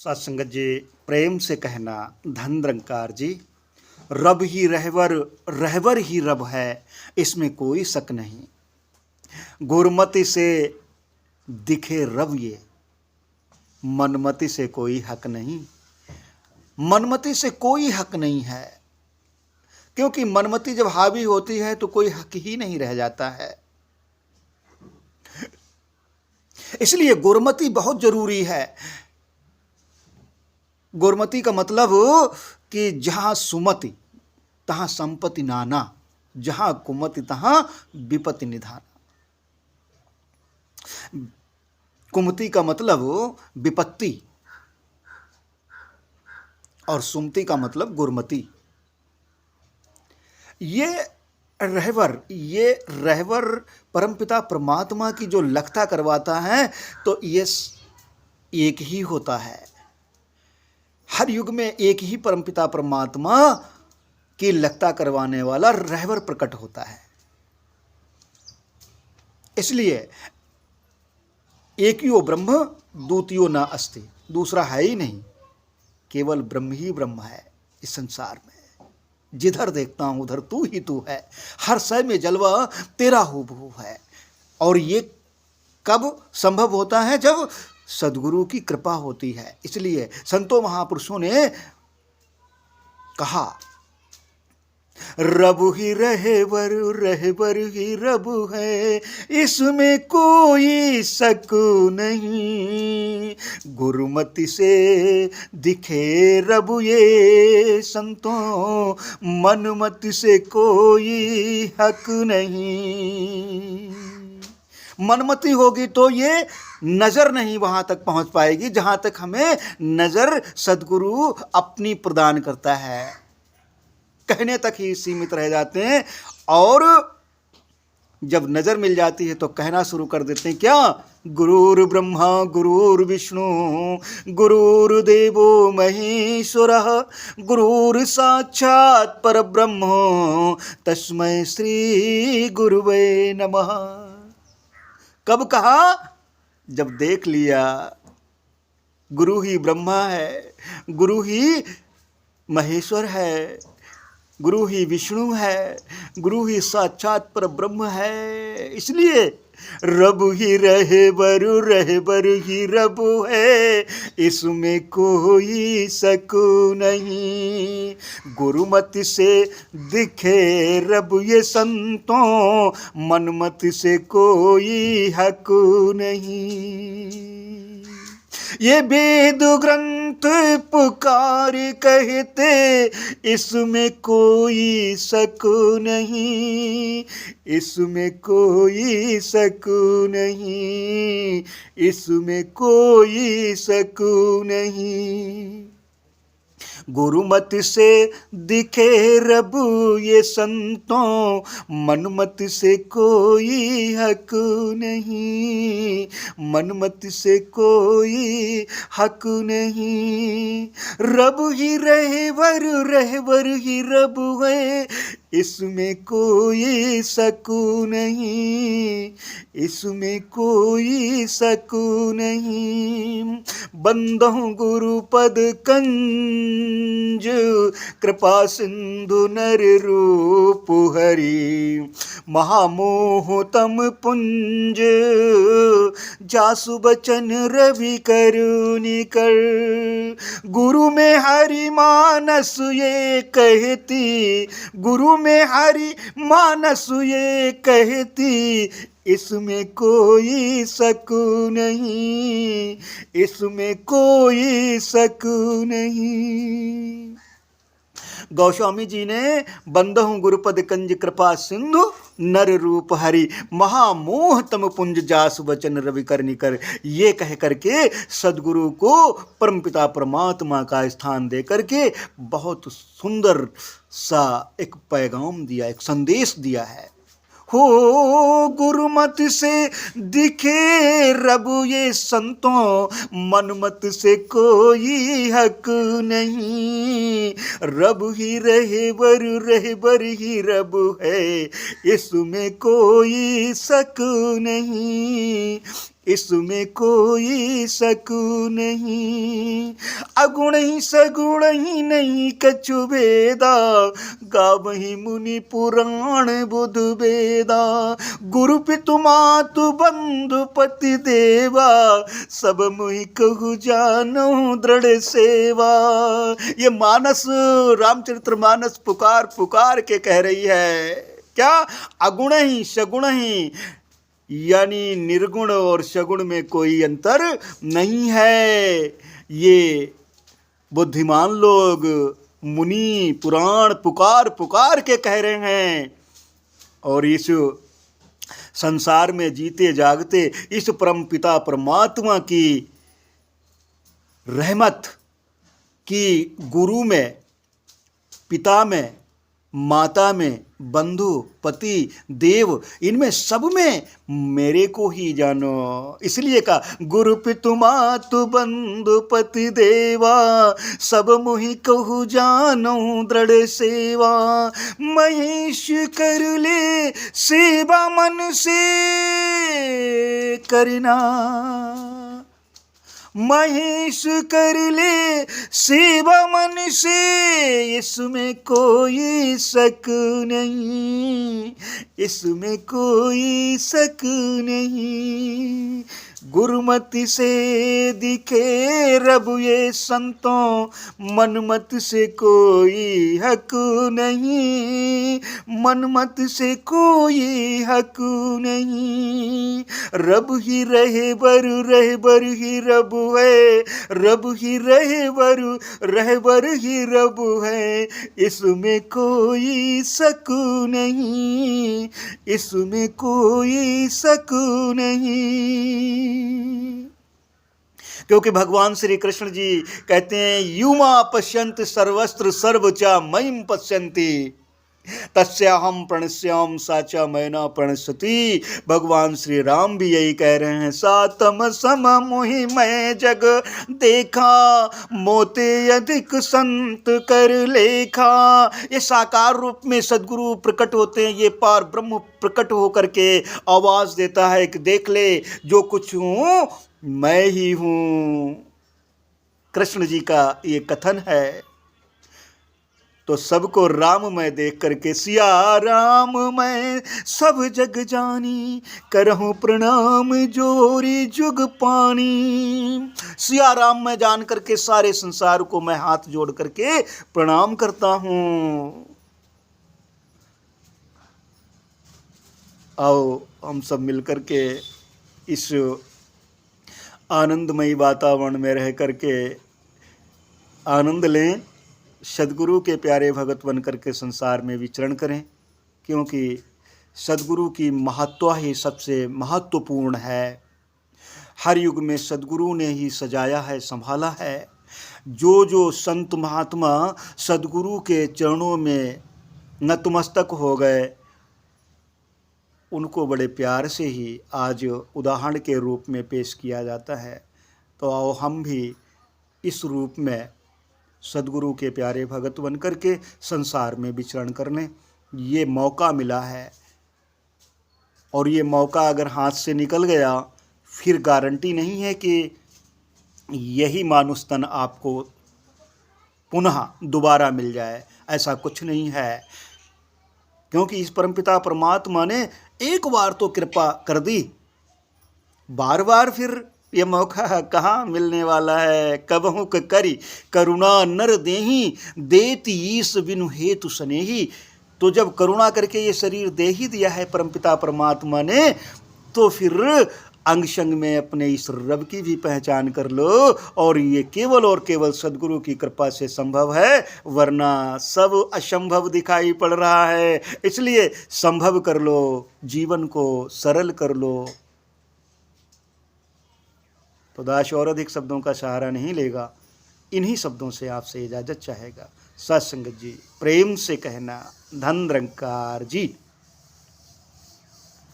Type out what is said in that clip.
साथ संगत जी, प्रेम से कहना धन निरंकार जी, रब ही रहबर, रहबर ही रब है, इसमें कोई शक नहीं। गुरमति से दिखे रब ये, मनमति से कोई हक नहीं। मनमति से कोई हक नहीं है, क्योंकि मनमति जब हावी होती है तो कोई हक ही नहीं रह जाता है। इसलिए गुरमति बहुत जरूरी है। गुरमति का मतलब कि जहां सुमति तहां संपत्ति नाना, जहां कुमति तहां विपत्ति निधाना। कुमति का मतलब विपत्ति और सुमति का मतलब गुरमति। ये रहबर परमपिता परमात्मा की जो लखता करवाता है, तो ये एक ही होता है। हर युग में एक ही परमपिता परमात्मा की लखता करवाने वाला रहबर प्रकट होता है। इसलिए एक यो ब्रह्म द्वितीयो न अस्ति, दूसरा है ही नहीं, केवल ब्रह्म ही ब्रह्म है इस संसार में। जिधर देखता हूं उधर तू ही तू है, हर शय में जलवा तेरा हूबहू है। और ये कब संभव होता है? जब सद्गुरु की कृपा होती है। इसलिए संतों महापुरुषों ने कहा, रब ही रहबर, रहबर ही रब है, इसमें कोई शक नहीं। गुरुमति से दिखे रब ये संतों, मनमति से कोई हक नहीं। मनमति होगी तो ये नजर नहीं वहां तक पहुंच पाएगी जहां तक हमें नजर सद्गुरु अपनी प्रदान करता है। कहने तक ही सीमित रह जाते हैं, और जब नजर मिल जाती है तो कहना शुरू कर देते हैं, क्या? गुरुर् ब्रह्मा गुरुर् विष्णु गुरुर्देवो महेश्वरः गुरुर् साक्षात् परब्रह्म तस्मै श्री गुरुवे नमः। कब कहा? जब देख लिया गुरु ही ब्रह्मा है, गुरु ही महेश्वर है, गुरु ही विष्णु है, गुरु ही साक्षात पर ब्रह्म है। इसलिए रब ही रहबर, रहबर ही रब है, इसमें कोई शक नहीं। गुरुमति से दिखे रब ये संतों, मनमति से कोई हक नहीं। ये वेद ग्रंथ पुकार कहते, इसमें कोई शक नहीं, इसमें कोई शक नहीं, इसमें कोई शक नहीं। गुरुमति से दिखे रब ये संतों, मनमति से कोई हक नहीं, मनमति से कोई हक नहीं। रब ही रहबर, रहबर ही रब है, इसमें कोई शक नहीं, इसमें कोई शक नहीं। बंदहु गुरुपद कंज, कृपा सिंधु नर रूप हरि। महामोह तम पुंज, जासु बचन रवि करुणि कर। गुरु में हरि मानस ये कहती, गुरु में हरि मानस ये कहती, इसमें कोई शक नहीं, इसमें कोई शक नहीं। गोस्वामी जी ने बंदहु गुरुपद कंज कृपा सिंधु नर रूप हरि, महामोह तम पुंज जासु बचन रवि करनि कर, ये कह करके सदगुरु को परमपिता परमात्मा का स्थान दे करके बहुत सुंदर सा एक पैगाम दिया, एक संदेश दिया है। हो गुरुमति से दिखे रब ये संतों, मनमत से कोई हक नहीं। रब ही रहबर, रहबर ही रब है, इसमें कोई शक नहीं, इसमें कोई सकू नहीं। अगुण ही सगुण ही नहीं कछु भेदा, गावही मुनि पुराण बुध वेदा। गुरु पितु मातु बंधु पति देवा, सब मुहि कहु जानो दृढ़ सेवा। ये मानस, रामचरित्र मानस पुकार पुकार के कह रही है क्या? अगुण ही सगुण ही, यानी निर्गुण और सगुण में कोई अंतर नहीं है। ये बुद्धिमान लोग, मुनि पुराण पुकार पुकार के कह रहे हैं। और इस संसार में जीते जागते इस परम पिता परमात्मा की रहमत की, गुरु में, पिता में, माता में, बंधु पति देव, इनमें सब में मेरे को ही जानो। इसलिए कहा गुरु पितु मातु बंधु पति देवा, सब मुहि कहु जानो दृढ़ सेवा। महेश कर ले सेवा मन से करना, महेश कर ले सेवा मन से, इसमें कोई शक नहीं, इसमें कोई शक नहीं। गुरुमति से दिखे रब ये संतों, मनमत से कोई हक नहीं, मनमत से कोई हक नहीं। रब ही रहे बर ही रब है, रब ही रहे बर ही रब है। इसमें कोई शक नहीं, इसमें कोई शक नहीं। क्योंकि भगवान श्री कृष्ण जी कहते हैं युमा पश्यंत सर्वस्त्र सर्वचा मयिम पश्यन्ति, तस्याहम प्रणश्याम साचा मैना प्रणश्यति। भगवान श्री राम भी यही कह रहे हैं, सातम सम मोहि मैं जग देखा, मोते अधिक संत कर लेखा। ये साकार रूप में सदगुरु प्रकट होते हैं, ये पार ब्रह्म प्रकट होकर के आवाज देता है कि देख ले, जो कुछ हूं मैं ही हूं। कृष्ण जी का ये कथन है। तो सबको राममय देख करके सिया राम मैं सब जग जानी, करहूं प्रणाम जोरी जुग पानी। सिया राम मैं जान करके सारे संसार को मैं हाथ जोड़ करके प्रणाम करता हूं। आओ हम सब मिलकर के इस आनंदमयी वातावरण में रह करके आनंद लें, सदगुरु के प्यारे भगत बन करके संसार में विचरण करें। क्योंकि सदगुरु की महत्व ही सबसे महत्वपूर्ण है। हर युग में सदगुरु ने ही सजाया है, संभाला है। जो जो संत महात्मा सदगुरु के चरणों में नतमस्तक हो गए, उनको बड़े प्यार से ही आज उदाहरण के रूप में पेश किया जाता है। तो आओ हम भी इस रूप में सदगुरु के प्यारे भगत बन करके संसार में विचरण कर लें। ये मौका मिला है, और ये मौका अगर हाथ से निकल गया फिर गारंटी नहीं है कि यही मानुष तन आपको पुनः दोबारा मिल जाए। ऐसा कुछ नहीं है, क्योंकि इस परमपिता परमात्मा ने एक बार तो कृपा कर दी, बार बार फिर ये मौका कहाँ मिलने वाला है। कबहु करी करुणा नर देही, देती ईस बिनु हेतु स्नेही। तो जब करुणा करके ये शरीर दे ही दिया है परमपिता परमात्मा ने, तो फिर अंग संग में अपने इस रब की भी पहचान कर लो। और ये केवल और केवल सदगुरु की कृपा से संभव है, वरना सब असंभव दिखाई पड़ रहा है। इसलिए संभव कर लो, जीवन को सरल कर लो। तो दास और अधिक शब्दों का सहारा नहीं लेगा, इन्हीं शब्दों से आपसे इजाज़त चाहेगा। सत्संगत जी, प्रेम से कहना, धन निरंकार जी।